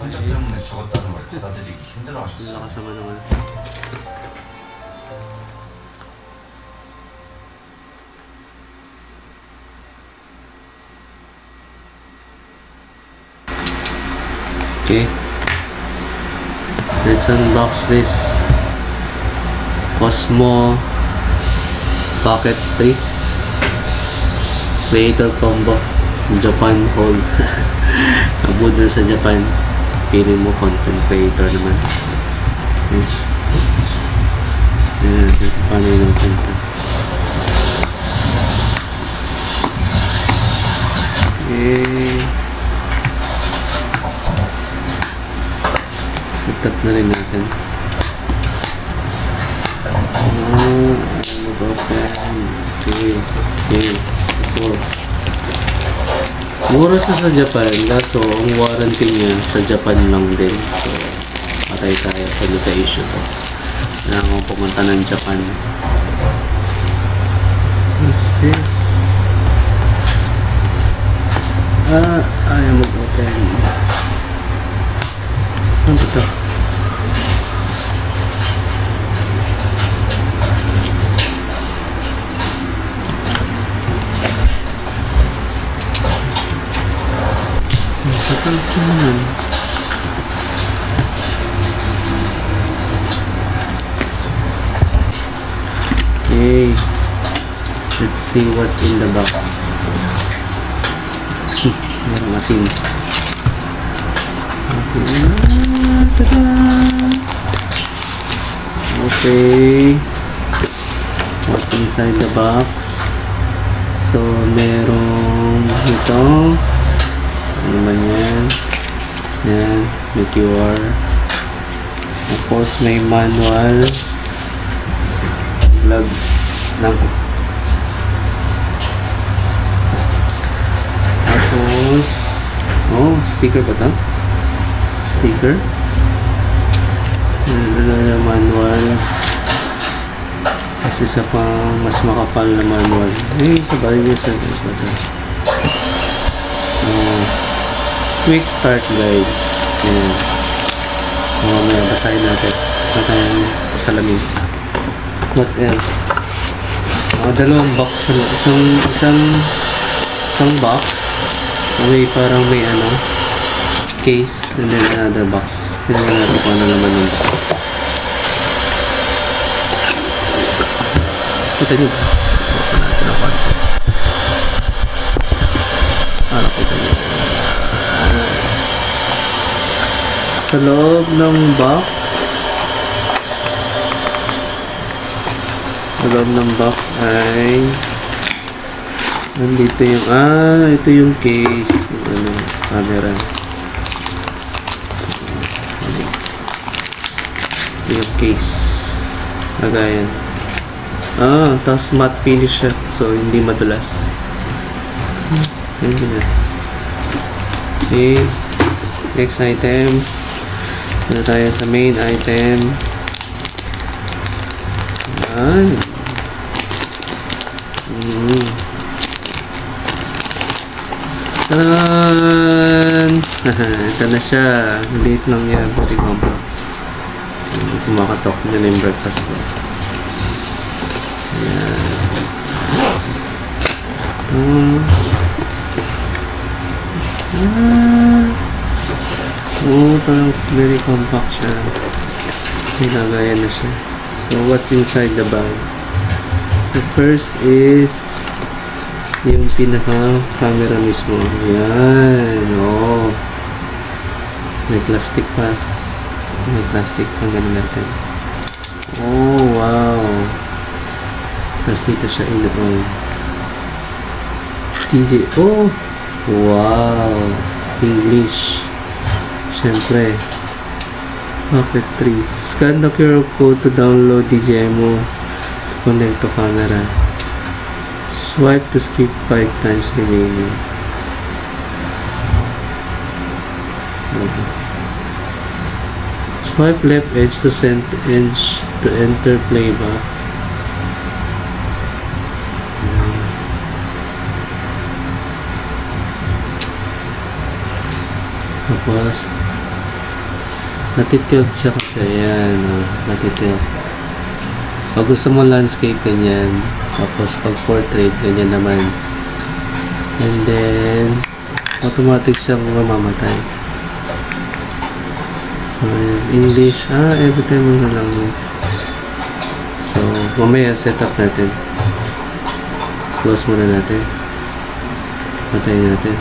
손자 때문에 죽었다는 걸 받아들이기 힘들어하셨어. Lakas naman naman. Okay. Let's unbox this Cosmo Pocket 3 Creator Combo Japan Hold. Abot na sa Japan. Pili mo content creator naman. Paano yun ang content? Okay. Set up na rin natin. Mag-open. Okay. So, mura siya sa Japan, kaso ang warranty niya sa Japan lang din. So, patay tayo pag naka-issue to. Kailangan kong pumunta ng Japan. What's this? Ayaw mag-open. Ano ito? Tatal ko naman. Okay. Let's see what's in the box. Merong asin. Okay. Tada! Okay. What's inside the box? So, merong ito. Ano man yan? Yan. May QR. Tapos may manual. Vlog lang. Tapos sticker ba ito? Sticker. Ano manual. Kasi sa pang mas makapal na manual. Sa value service ba ito? Quick start guide. Ayan. May basahin natin. Natin salamin. What else? Dalawang box. Isang box. May parang may case and then another box. Tingnan natin kung ano naman yung box. Kita nyo ba? Open natin ang konti. Para kita nyo. Sa loob ng box, ay nandito yung ito yung case ng camera. Ito yung case. Lagayan. Tapos matte finish siya, so hindi madulas. Ayan na. Okay, next item. Ano tayo sa main item? Ayan. Taran! Ito na siya. Late lang yan. Pati combo. Kumakatok na yung breakfast ko. Ayan. Parang very compact siya. Nilagayan na siya. So, what's inside the bag? So, first is yung pinaka-camera mismo. Yan. May plastic pa. May plastic pang ganun natin. Wow. Tapos dito siya in-on. DJ. Wow. English. Siyempre. Pocket 3. Scan the QR code to download DJI-mo to connect to camera. Swipe to skip 5 times remaining. Swipe left edge to center edge to enter playback. Tapos natitilt siya kasi. Ayan, natitilt. Pag gusto mo landscape, ganyan. Tapos pag portrait, ganyan naman. And then, automatic siyang mamamatay. So, English. Every time mo na lang. So, mamaya set up natin. Close muna natin. Patayin natin.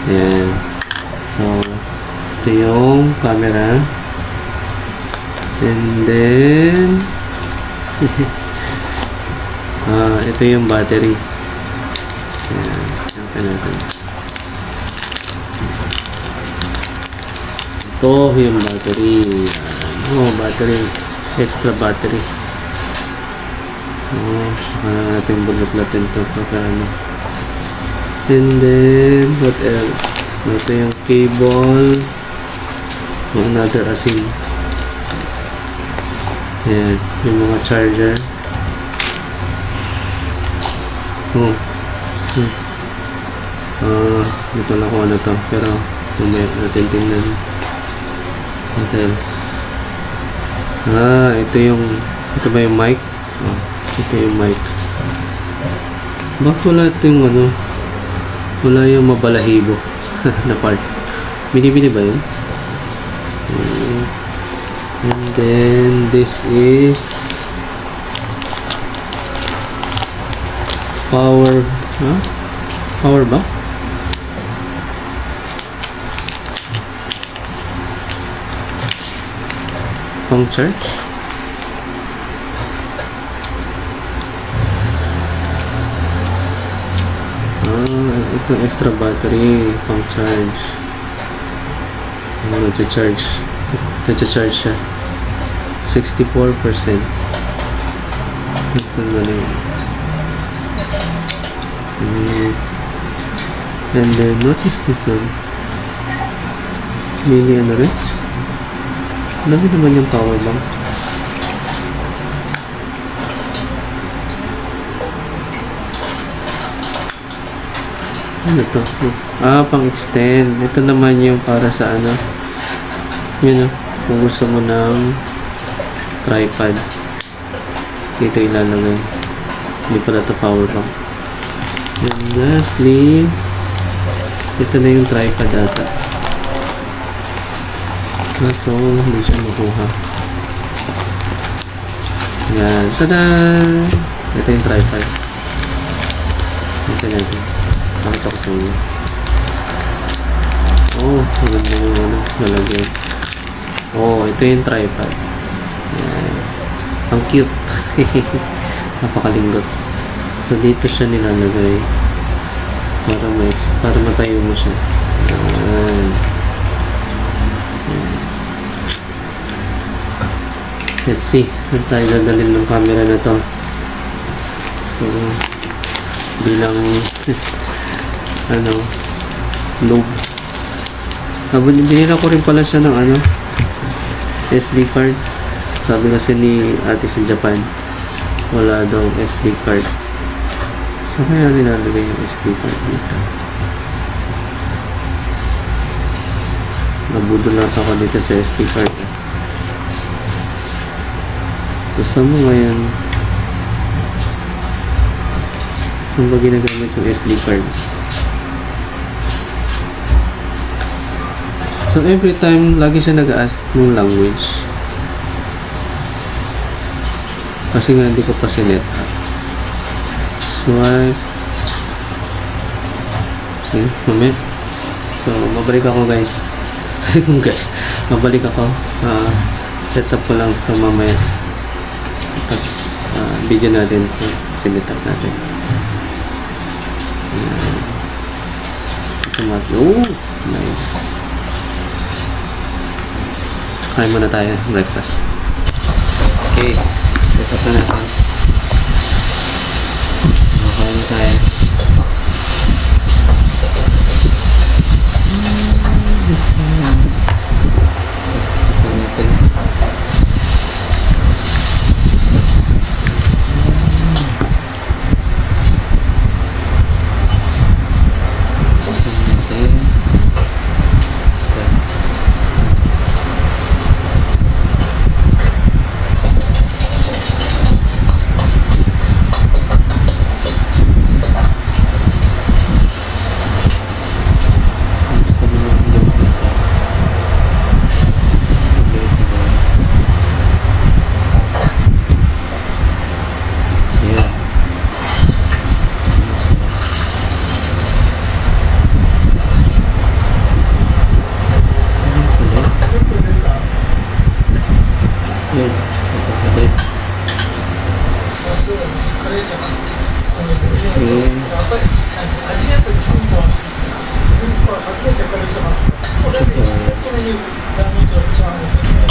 Ayan. So, ito yung camera. And then, ito yung battery. Ayan. Siyempre natin. Ito yung battery. Battery. Extra battery. Saka natin bulat-latin ito. And then, what else? Ito yung cable. Another asin. Ayan. Yung mga charger. Yes. Dito lang kung ano to. Pero, mamaya natin tingnan. What else? Ito ba yung mic? Ito yung mic. Bakit wala ito yung wala yung mabalahibo na part? Binibili ba yun? And then, this is power. Power ba? Pang charge? Ito extra battery pang charge. Nag-charge siya 64%. And then what is this one? Mini rin? Dami naman yung power bank. Ano to? Pang extend. Ito naman yung para sa yun kung gusto mo ng tripod, dito ilalagay. Hindi pala ito power bank. And lastly, ito na yung tripod ata. So, hindi siya makuha. Yan. Tada! Ito yung tripod. Ito natin. Pakita ko sa inyo. Maganda yung nalagyan. Ito yung tripod. Yan. Ang cute. Napakalinggot. So, dito siya nilalagay. Para matayo mo siya. Yan. Let's see. Saan tayo dadalhin ng camera na to? So, bilang lobe. Binila ko rin pala siya ng SD card. Sabi kasi ni ate sa Japan, wala daw SD card. So, kaya nilalagay yung SD card dito. Nabudulat ako dito sa SD card. So, saan mo ngayon? Saan ba ginagamit yung SD card? So, every time, lagi siya nag-ask ng language. Kasi nga, hindi ko pa sinet up. Swipe. See? Moment. So, mabalik ako, guys. Mabalik ako. Set up ko lang ito mamaya. Tapos, video natin. Sinet up natin. Nice. Kain muna tayo. Breakfast. Okay. Set up na natin. Kain tayo.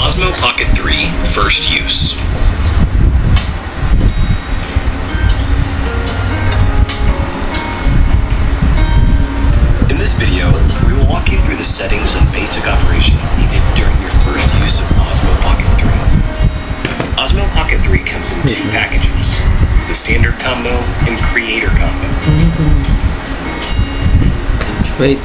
Osmo Pocket 3 First Use. In this video, we will walk you through the settings and basic operations needed during your first use of Osmo Pocket 3. Osmo Pocket 3 comes in two packages, the Standard Combo and Creator Combo. Wait.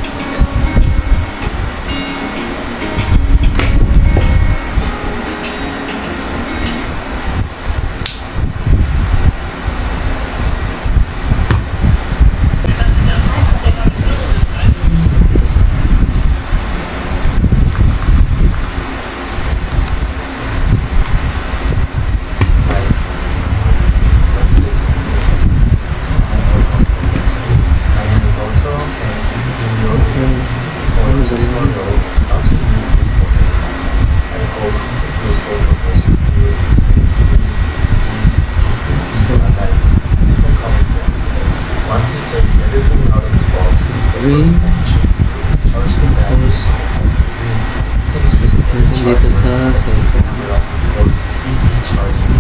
Dito sa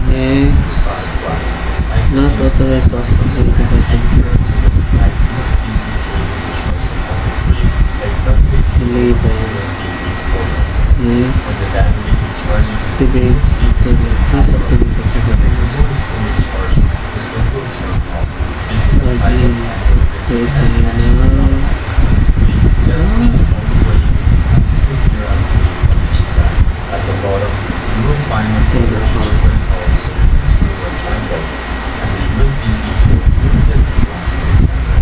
next, not authorized to access the device. Delay by next, activate, please activate login, wait At the bottom, you will find a folder which will hold so you can screw a triangle, and the USB-C port will get the front of the camera.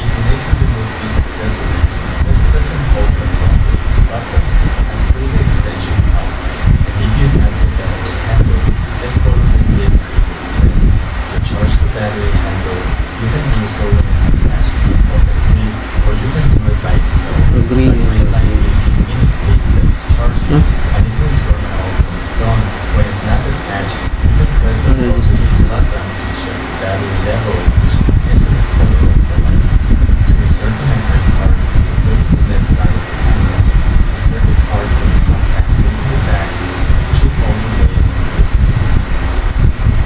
If you need to remove this accessory, just press and hold the front of this button and pull the extension out. And if you have the battery handle, just follow the same previous steps. To charge the battery handle, you can do so when it's attached to the Pocket 3, or you can do it by itself. Agree. By making any case that is charging. And it will turn off when it's done. When it's not attached, you can press the button to check the battery level, which enter the color of the light. To insert the memory card, go to the left side of the camera, insert the card with the contacts facing the back, and push it all the way into the case.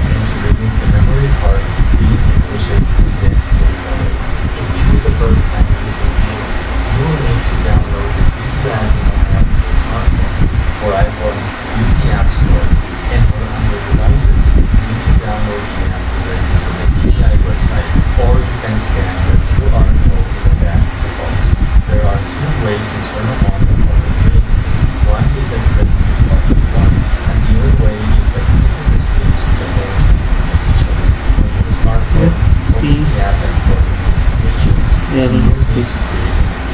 And to remove the memory card, you need to push it and then pull it away. If this is the first time using this, you will need to download the Digital app for your smartphone. For iPhones, use the App Store, and for Android devices, you need to download the app directly from the DJI website, or you can scan the QR code in the back of the box. There are two ways to turn on the Pocket 3. One is by pressing this button once, and the other way is by flipping the screen to the horizontal position. On your smartphone, open the app and follow the notifications. You will need to create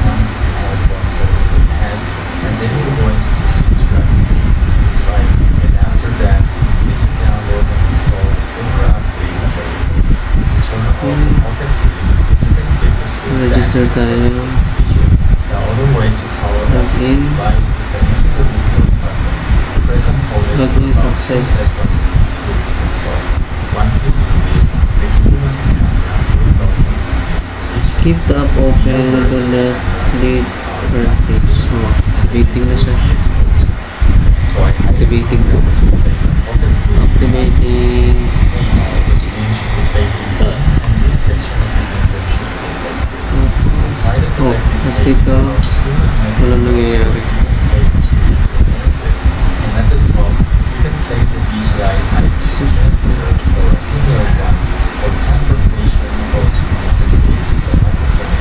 one account once over the past, and then you're going to proceed to activate the device. And after that, you need to download and install the firmware update available. To turn off the Pocket 3, you can flip the screen Register back to the tayo. original position. The other way to power off this Login. device is by using the remote button. Press and hold it for Login about 2 success. seconds until it turns off. Once you do this, the camera will log into this position. Keep the app open, do not delete or page. Oh, activating na siya. So I Activating na. Activating. Oh, tapos dito, walang nangyayari. And at the top, you can place the DJI i2 transmitter or a similar one for transportation or to use the case as a microphone.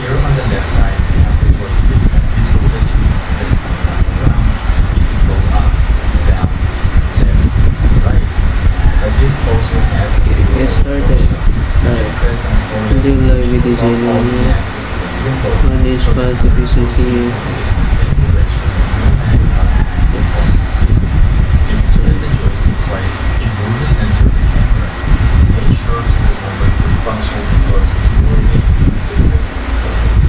Here on the left side, we have the joystick, and this will let you move the camera around. You can go up, down, left, and right. But this also has a few Get started. options. You can press and hold Hindi it. lang imitation All the ng access to the vehicle. manage fast efficiency. In the same direction, no matter how you hold. If you press the joystick twice, it will recenter the camera. Make sure to remember this function because you will need to use it very frequently.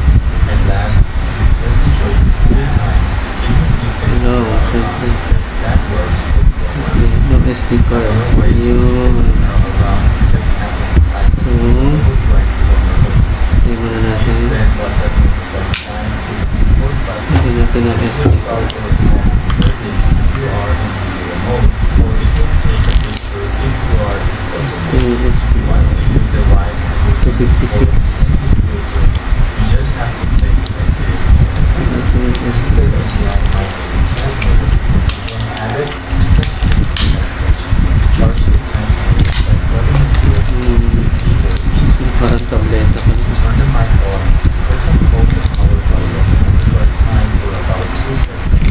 And last, if you press the joystick 3 times, it will flip the No, camera around syempre. to face backwards or forward. Okay, no SD card. Another way to flip the Yun. camera around is by tapping the side So, right corner of the screen. tayo muna natin. Use the red button when the right side is the forward button. ito na It will escape. start to respond clearly if you are in video mode, or it will take a picture if you are in photo mode. Once you use the wide angle 256. filter, you just have to place it like this. This is the HDMI mic to transmitter. When added, press the next section. Charge the transmitter by plugging it USB cable into the Parang tableta pa. to turn the mic on, press and hold the power button on the right side for about 2 seconds.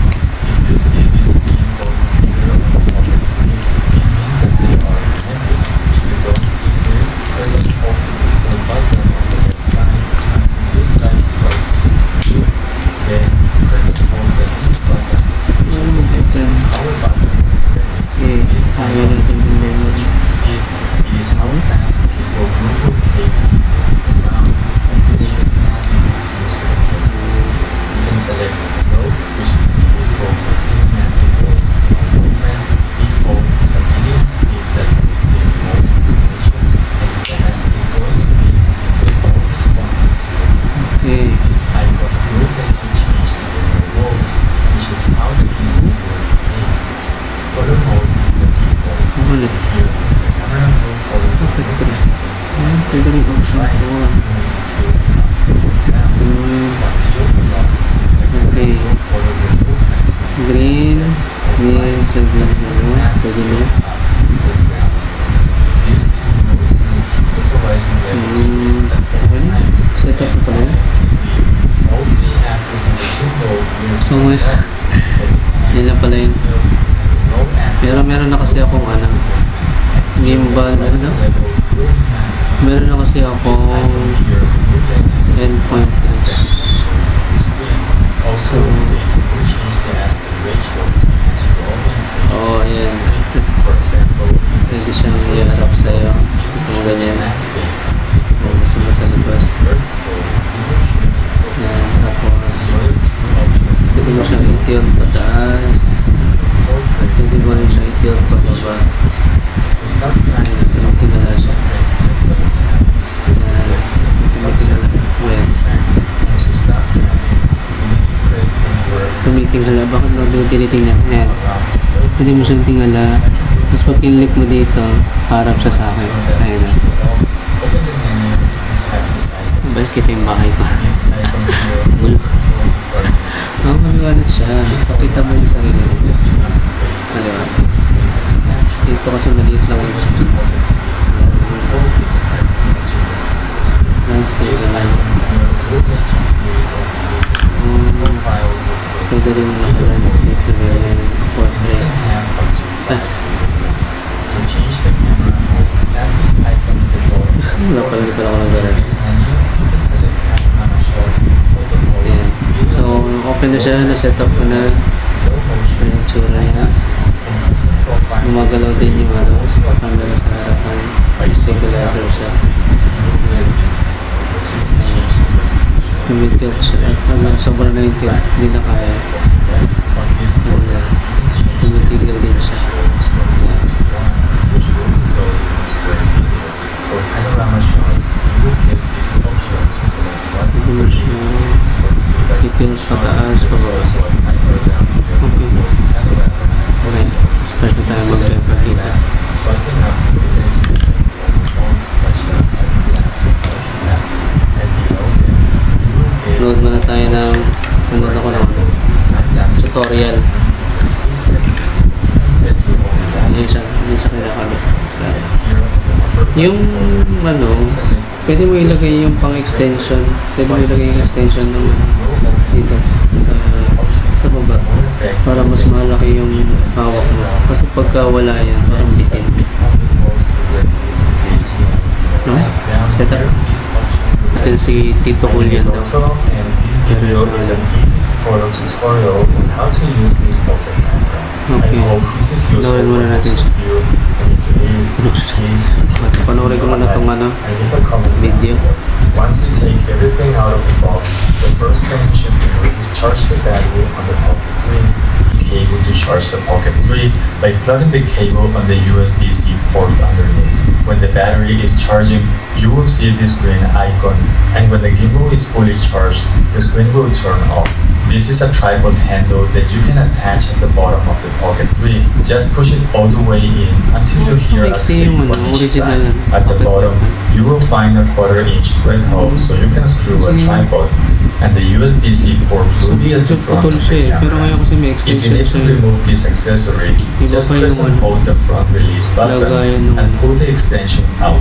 If you see this being going bigger on the Pocket 3, it means that they are connected. If you don't see this, press and hold the record button on the right side until this light starts blinking. Then press and hold the mute button, which is the next power button. Okay, This ayaw icon natin is yung the memory. rotation speed. It is how fast the cable will rotate around, and this should not be confused with adjustments. You can select slow, which can be useful for cinematic roles or movements. Default is a medium speed that will fit most situations, and fast is going to be more responsive to your movements. Okay. This icon will let you change the camera roles, which is how the cable will behave. Photo mode is the default. Ano? Here, the camera will follow the Pocket movement 3. of Ayan, pwede rin option right, 4. you need to tilt up or down. Hmm. But tilt up, the camera Okay. will follow the movement. Green means sabihin mo, pwede mo. These two modes will keep the horizon levels at all Okay. times. Set up na pala yun. All three axes on the gimbal will So, be may- up, so the Yun lang pala yun. tilt and the roll axis Pero meron na kasi akong ano, gimbal, meron na? level will match. Meron na kasi akong endpoint lens. Also, we change the aspect ratio to match your own image. Oo, ayan. For example, Pwede siyang i-harap sa'yo. Gusto mo ganyan. landscape. O gusto mo sa likod. Vertical, you will shrink the Ayan, tapos other two options. pwede mo siyang i-tilt pataas. Portrait. Pwede mo rin siyang i-tilt pababa. To start tracking Tingnan natin. something, just double tap the screen. Ayan. Tumitingala. Ayan. And to stop tracking, you need to press anywhere Tumitingala. Bakit mo doon tinitingnan? Ayan. around the surface. Pwede mo siyang tingala. Tapos pag kinlik mo dito, harap siya sa akin. Ayan na. Open the menu and tap this icon. Balik kita yung bahay ko. This icon here Gulo. will control the buttons. Oo, maliwanag siya. Pakita mo yung sarili mo. Maliwanag. Dito kasi maliit lang yung screen. Landscape This na lang. icon here will let you create or delete profile with Pwede rin naka-landscape na rin. You Portrait. can have up to 5 different. To change the camera mode, tap this icon at the bottom. Wala pala, hindi pala ako In nag-alala. this menu, you can select panorama shots, photo mode, Ayan. video So, mode, open na siya. Na-set up ko na. slow motion, Ayan, tsura niya. and custom profile. Gumagalaw din yung ano, camera sa harapan. Stabilizer siya. Tumitilt siya. At pag sobrang na yung tilt, hindi na kaya. On this folder, you can change Tumitigil din siya. which will be sold in a square video. For panorama shots, you will get these options to select what Pwede mo siya i-tilt pataas, pababa. Okay. Okay, start na tayo magpapakita. Swiping up will let you select all forms such as hyperlapse and motion lapses, and below them, you will get Load muna tayo ng nanood ako ng ano, tutorial. Yun siya kinakamit. Yung ano, pwede mo ilagay yung pang extension. Pwede mo ilagay yung extension ng dito sa baba para mas malaki yung hawak mo. Kasi pagka wala yan, parang bitin. No? Set up natin si Tito Julian daw. And this video is an easy photo tutorial on how to use this pocket camera. Okay. I hope this is useful Gawin for muna natin most siya. of you. And if it is, please Panoorin ko muna tong ano, and leave a comment video. down below. Once you take everything out of the box, the first thing you should do is charge the battery on the Pocket 3. Cable to charge the Pocket 3 by plugging the cable on the USB-C port underneath. When the battery is charging, you will see this green icon, and when the gimbal is fully charged, the screen will turn off. this is a tripod handle that you can attach at the bottom of the Pocket 3. Just push it all the way in until you hear a click on each side. At the bottom, you will find a 1/4-inch thread hole so you can screw a tripod. And the USB-C port will be at the front of the Pero camera. ngayon kasi may If you extension need to siya. remove this accessory, just pa press yung and hold the front release button lagayan ng- and pull the extension out.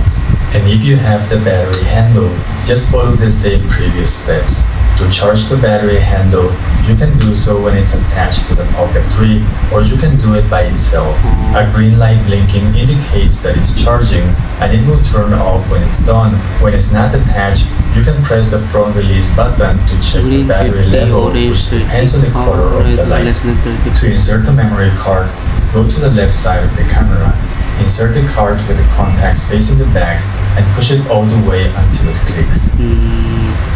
And if you have the battery handle, just follow the same previous steps. To charge the battery handle, you can do so when it's attached to the Pocket 3, or you can do it by itself. A green light blinking indicates that it's charging, and it will turn off when it's done. When it's not attached, you can press the front release button to check the Green battery 50, level, orange which depends on the color of the light. less than 30. To insert the memory card, go to the left side of the camera. Insert the card with the contacts facing the back and push it all the way until it clicks.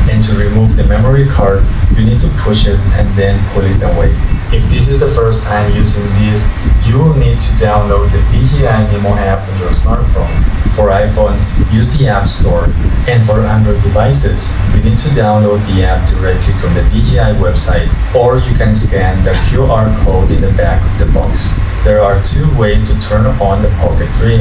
And to remove the memory card, you need to push it and then pull it away. If this is the first time using this, you will need to download the DJI Nemo app on your smartphone. For iPhones, use the App Store. And for Android devices, you need to download the app directly from the DJI website, or you can scan the QR code in the back of the box. There are two ways to turn on the Pocket 3.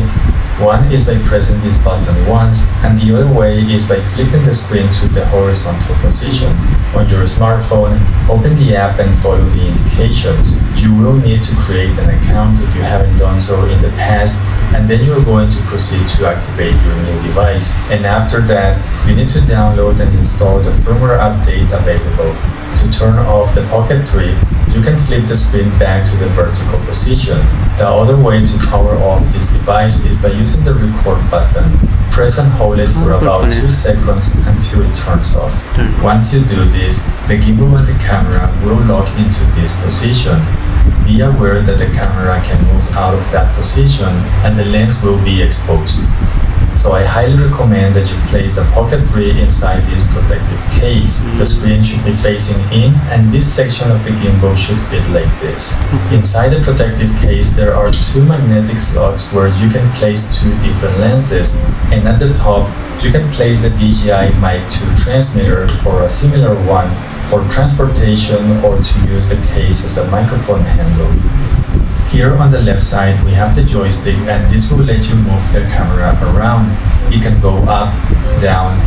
One is by pressing this button once, and the other way is by flipping the screen to the horizontal position. On your smartphone, open the app and follow the indications. You will need to create an account if you haven't done so in the past, and then you're going to proceed to activate your new device. And after that, you need to download and install the firmware update available. To turn off the Pocket 3, you can flip the screen back to the vertical position. The other way to power off this device is by using the record button. Press and hold it for about 2 seconds until it turns off. Once you do this, the gimbal and the camera will lock into this position. Be aware that the camera can move out of that position and the lens will be exposed. So I highly recommend that you place the Pocket 3 inside this protective case. The screen should be facing in, and this section of the gimbal should fit like this. Inside the protective case, there are 2 magnetic slots where you can place 2 different lenses, and at the top, you can place the DJI Mic 2 transmitter or a similar one for transportation or to use the case as a microphone handle. Here on the left side, we have the joystick, and this will let you move the camera around. It can go up, down,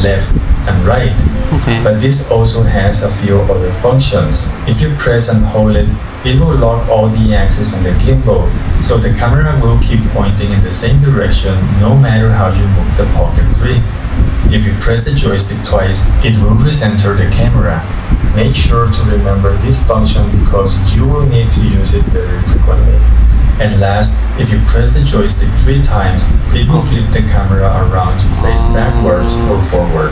left, and right. Okay. But this also has a few other functions. If you press and hold it, it will lock all the axes on the gimbal, so the camera will keep pointing in the same direction no matter how you move the Pocket 3. If you press the joystick twice, it will recenter the camera. Make sure to remember this function because you will need to use it very frequently. And last, if you press the joystick 3 times, it will flip the camera around to face backwards or forward.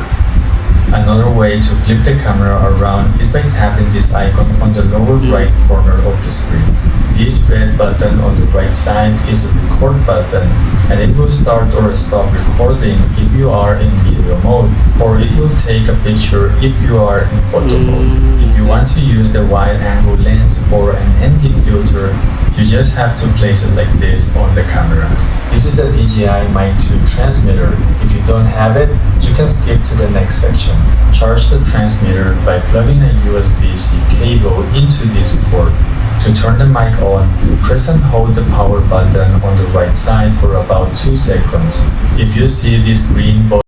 Another way to flip the camera around is by tapping this icon on the lower right corner of the screen. This red button on the right side is the record button, and it will start or stop recording if you are in video mode, or it will take a picture if you are in photo mode. If you want to use the wide angle lens or an ND filter, you just have to place it like this on the camera. This is a DJI Mic 2 transmitter. If you don't have it, you can skip to the next section. Charge the transmitter by plugging a USB-C cable into this port. To turn the mic on, press and hold the power button on the right side for about 2 seconds. If you see this green button